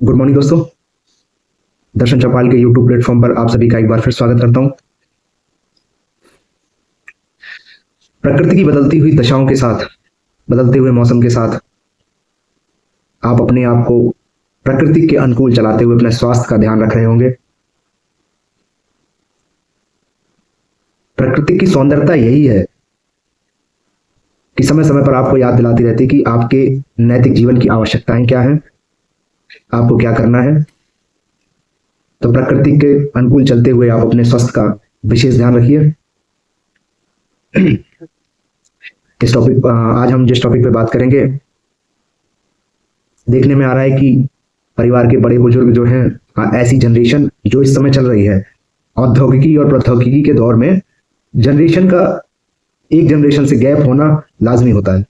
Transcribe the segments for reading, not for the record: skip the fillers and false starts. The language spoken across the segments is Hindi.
गुड मॉर्निंग दोस्तों। दर्शन चौपाल के यूट्यूब प्लेटफॉर्म पर आप सभी का एक बार फिर स्वागत करता हूं। प्रकृति की बदलती हुई दशाओं के साथ, बदलते हुए मौसम के साथ आप अपने आप को प्रकृति के अनुकूल चलाते हुए अपने स्वास्थ्य का ध्यान रख रहे होंगे। प्रकृति की सौंदर्यता यही है कि समय समय पर आपको याद दिलाती रहती है कि आपके नैतिक जीवन की आवश्यकताएं क्या हैं, आपको क्या करना है। तो प्रकृति के अनुकूल चलते हुए आप अपने स्वास्थ्य का विशेष ध्यान रखिए। आज हम जिस टॉपिक पे बात करेंगे, देखने में आ रहा है कि परिवार के बड़े बुजुर्ग जो हैं, ऐसी जनरेशन जो इस समय चल रही है, औद्योगिकी और प्रौद्योगिकी के दौर में जनरेशन का एक जनरेशन से गैप होना लाजमी होता है।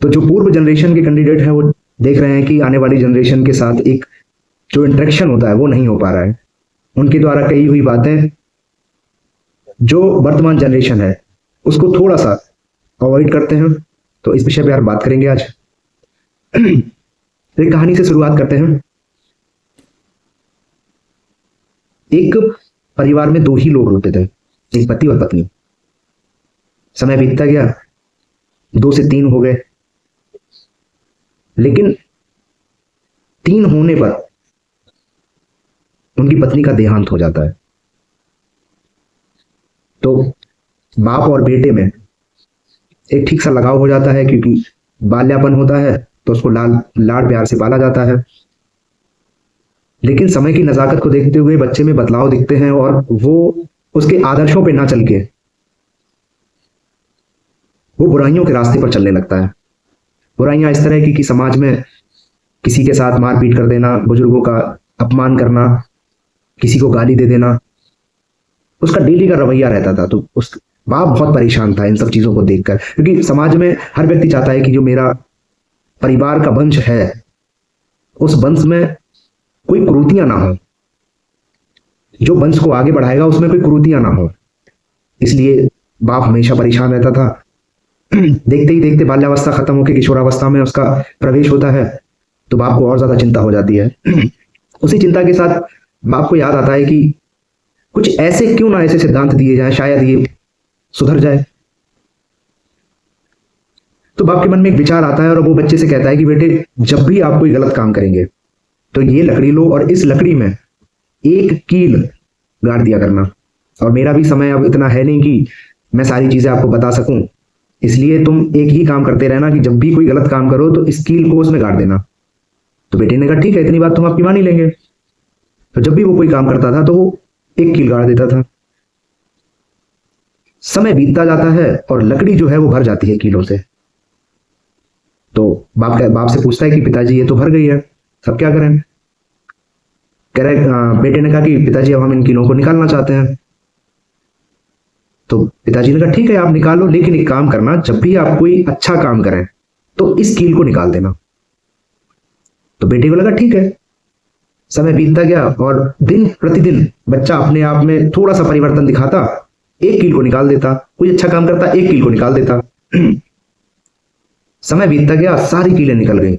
तो जो पूर्व जनरेशन के कैंडिडेट हैं वो देख रहे हैं कि आने वाली जनरेशन के साथ एक जो इंटरेक्शन होता है वो नहीं हो पा रहा है। उनके द्वारा कही हुई बातें जो वर्तमान जनरेशन है उसको थोड़ा सा अवॉइड करते हैं। तो इस विषय पे यार बात करेंगे आज। एक कहानी से शुरुआत करते हैं। एक परिवार में दो ही लोग होते थे, एक पति और पत्नी। समय बीतता गया, 2 से 3 हो गए, लेकिन 3 होने पर उनकी पत्नी का देहांत हो जाता है। तो बाप और बेटे में एक ठीक सा लगाव हो जाता है, क्योंकि बाल्यापन होता है तो उसको लाड प्यार से पाला जाता है। लेकिन समय की नजाकत को देखते हुए बच्चे में बदलाव दिखते हैं और वो उसके आदर्शों पे ना चल के वो बुराइयों के रास्ते पर चलने लगता है। बुराइयां इस तरह की कि समाज में किसी के साथ मारपीट कर देना, बुजुर्गों का अपमान करना, किसी को गाली दे देना, उसका डेली का रवैया रहता था। तो उस बाप बहुत परेशान था इन सब चीजों को देखकर, क्योंकि समाज में हर व्यक्ति चाहता है कि जो मेरा परिवार का वंश है उस वंश में कोई कुरीतियां ना हो, जो वंश को आगे बढ़ाएगा उसमें कोई कुरीतियां ना हो। इसलिए बाप हमेशा परेशान रहता था। देखते ही देखते बाल्यावस्था खत्म होकर किशोरावस्था में उसका प्रवेश होता है, तो बाप को और ज्यादा चिंता हो जाती है। उसी चिंता के साथ बाप को याद आता है कि कुछ ऐसे क्यों ना ऐसे सिद्धांत दिए जाए, शायद ये सुधर जाए। तो बाप के मन में एक विचार आता है और वो बच्चे से कहता है कि बेटे, जब भी आप कोई गलत काम करेंगे तो ये लकड़ी लो और इस लकड़ी में एक कील गाड़ दिया करना। और मेरा भी समय अब इतना है नहीं कि मैं सारी चीजें आपको बता सकूं, इसलिए तुम एक ही काम करते रहना कि जब भी कोई गलत काम करो तो इस कील को उसमें गाड़ देना। तो बेटे ने कहा ठीक है, इतनी बात तुम आपकी मान ही लेंगे। तो जब भी वो कोई काम करता था तो वो एक कील गाड़ देता था। समय बीतता जाता है और लकड़ी जो है वो भर जाती है कीलों से। तो बाप से पूछता है कि पिताजी ये तो भर गई है, अब क्या करें। कह रहे बेटे ने कहा कि पिताजी अब हम इन कीलों को निकालना चाहते हैं। तो पिताजी ने कहा ठीक है आप निकालो, लेकिन एक काम करना, जब भी आप कोई अच्छा काम करें तो इस कील को निकाल देना। तो बेटे को लगा ठीक है। समय बीतता गया और दिन प्रतिदिन बच्चा अपने आप में थोड़ा सा परिवर्तन दिखाता, एक कील को निकाल देता। कोई अच्छा काम करता, एक कील को निकाल देता। समय बीतता गया, सारी कीलें निकल गई।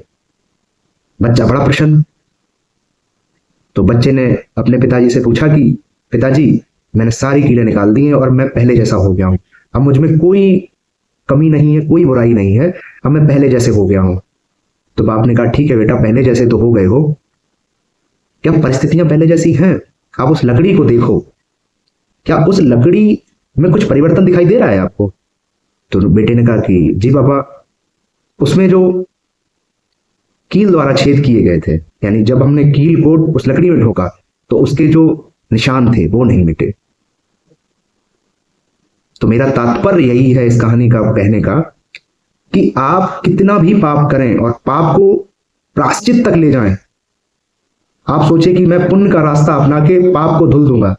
बच्चा बड़ा प्रसन्न। तो बच्चे ने अपने पिताजी से पूछा कि पिताजी, मैंने सारी कीलें निकाल दी हैं और मैं पहले जैसा हो गया हूं। अब मुझ में कोई कमी नहीं है, कोई बुराई नहीं है, अब मैं पहले जैसे हो गया हूं। तो बाप ने कहा ठीक है बेटा, पहले जैसे तो हो गए हो, क्या परिस्थितियां पहले जैसी हैं? आप उस लकड़ी को देखो, क्या उस लकड़ी में कुछ परिवर्तन दिखाई दे रहा है आपको? तो बेटे ने कहा कि जी पापा, उसमें जो कील द्वारा छेद किए गए थे, यानी जब हमने कील को उस लकड़ी में ठोका तो उसके जो निशान थे वो नहीं मिटे। तो मेरा तात्पर्य यही है इस कहानी का कहने का कि आप कितना भी पाप करें और पाप को प्रायश्चित तक ले जाएं, आप सोचे कि मैं पुण्य का रास्ता अपना के पाप को धुल दूंगा,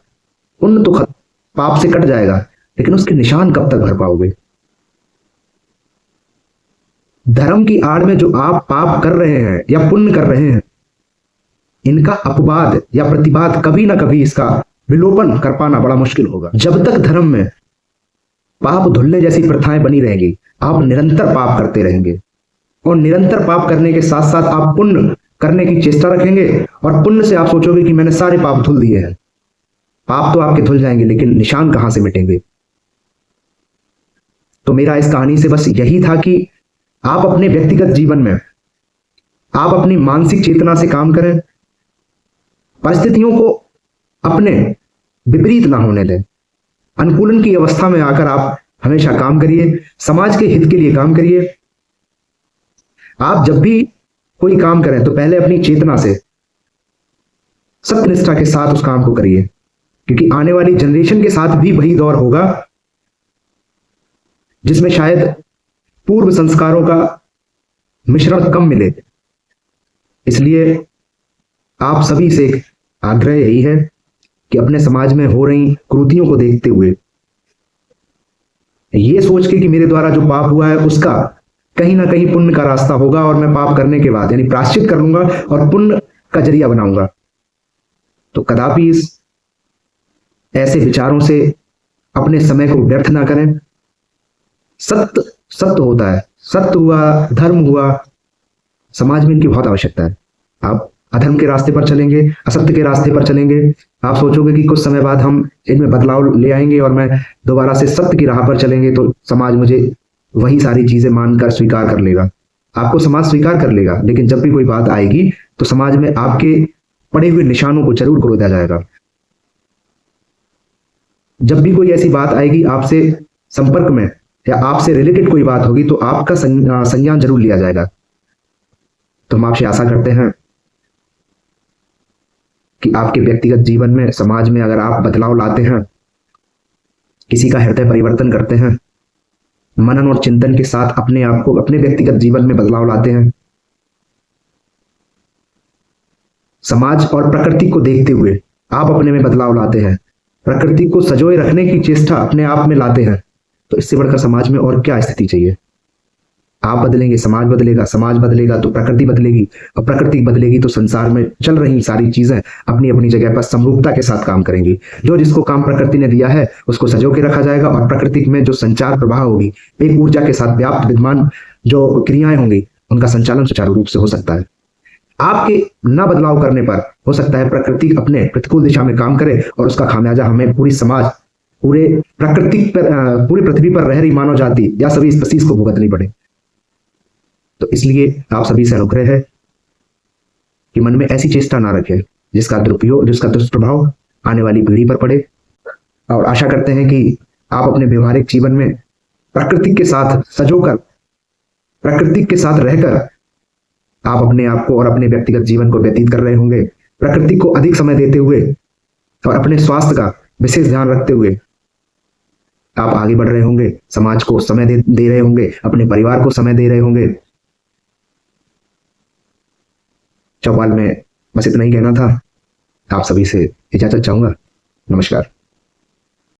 पुण्य तो पाप से कट जाएगा, लेकिन उसके निशान कब तक भर पाओगे? धर्म की आड़ में जो आप पाप कर रहे हैं या पुण्य कर रहे हैं, इनका अपवाद या प्रतिवाद कभी ना कभी इसका विलोपन कर पाना बड़ा मुश्किल होगा। जब तक धर्म में पाप धुलने जैसी प्रथाएं बनी रहेंगी, आप निरंतर पाप करते रहेंगे और निरंतर पाप करने के साथ साथ आप पुण्य करने की चेष्टा रखेंगे और पुण्य से आप सोचोगे कि मैंने सारे पाप धुल दिए हैं। पाप तो आपके धुल जाएंगे, लेकिन निशान कहां से मिटेंगे। तो मेरा इस कहानी से बस यही था कि आप अपने व्यक्तिगत जीवन में आप अपनी मानसिक चेतना से काम करें, परिस्थितियों को अपने विपरीत ना होने दें, अनुकूलन की अवस्था में आकर आप हमेशा काम करिए, समाज के हित के लिए काम करिए। आप जब भी कोई काम करें तो पहले अपनी चेतना से सत्यनिष्ठा के साथ उस काम को करिए, क्योंकि आने वाली जनरेशन के साथ भी वही दौर होगा जिसमें शायद पूर्व संस्कारों का मिश्रण कम मिले। इसलिए आप सभी से एक आग्रह यही है कि अपने समाज में हो रही कुरीतियों को देखते हुए ये सोच के कि मेरे द्वारा जो पाप हुआ है उसका कहीं ना कहीं पुण्य का रास्ता होगा और मैं पाप करने के बाद यानी प्रायश्चित कर लूंगा और पुण्य का जरिया बनाऊंगा, तो कदापि इस ऐसे विचारों से अपने समय को व्यर्थ ना करें। सत्य सत्य होता है, सत्य हुआ, धर्म हुआ, समाज में इनकी बहुत आवश्यकता है। आप अधर्म के रास्ते पर चलेंगे, असत्य के रास्ते पर चलेंगे, आप सोचोगे कि कुछ समय बाद हम इनमें बदलाव ले आएंगे और मैं दोबारा से सत्य की राह पर चलेंगे तो समाज मुझे वही सारी चीजें मानकर स्वीकार कर लेगा। आपको समाज स्वीकार कर लेगा, लेकिन जब भी कोई बात आएगी तो समाज में आपके पड़े हुए निशानों को जरूर खरोदा जाएगा। जब भी कोई ऐसी बात आएगी आपसे संपर्क में या आपसे रिलेटेड कोई बात होगी तो आपका संज्ञान जरूर लिया जाएगा। तो हम आपसे आशा करते हैं कि आपके व्यक्तिगत जीवन में, समाज में अगर आप बदलाव लाते हैं, किसी का हृदय परिवर्तन करते हैं, मनन और चिंतन के साथ अपने आप को अपने व्यक्तिगत जीवन में बदलाव लाते हैं, समाज और प्रकृति को देखते हुए आप अपने में बदलाव लाते हैं, प्रकृति को सजोए रखने की चेष्टा अपने आप में लाते हैं, तो इससे बढ़कर समाज में और क्या स्थिति चाहिए। आप बदलेंगे, समाज बदलेगा, समाज बदलेगा तो प्रकृति बदलेगी, और प्रकृति बदलेगी तो संसार में चल रही सारी चीजें अपनी अपनी जगह पर समरूपता के साथ काम करेंगी। जो जिसको काम प्रकृति ने दिया है उसको सजो के रखा जाएगा और प्रकृति में जो संचार प्रवाह होगी, एक ऊर्जा के साथ व्याप्त विद्यमान जो क्रियाएं होंगी, उनका संचालन सुचारू रूप से हो सकता है। आपके न बदलाव करने पर हो सकता है प्रकृति अपने प्रतिकूल दिशा में काम करे और उसका खामियाजा हमें पूरी समाज, पूरे प्रकृति पर, पूरी पृथ्वी पर रह रही मानव जाति या सभी स्पीसीज को भुगतनी पड़े। तो इसलिए आप सभी से अनुग्रह है कि मन में ऐसी चेष्टा ना रखें जिसका दुरुपयोग, जिसका दुष्प्रभाव आने वाली पीढ़ी पर पड़े। और आशा करते हैं कि आप अपने व्यवहारिक जीवन में प्रकृति के साथ सजोकर, प्रकृति के साथ रहकर आप अपने आप को और अपने व्यक्तिगत जीवन को व्यतीत कर रहे होंगे। प्रकृति को अधिक समय देते हुए और अपने स्वास्थ्य का विशेष ध्यान रखते हुए आप आगे बढ़ रहे होंगे, समाज को समय दे रहे होंगे, अपने परिवार को समय दे रहे होंगे। चौपाल में बस इतना ही कहना था। आप सभी से इजाजत चाहूंगा। नमस्कार।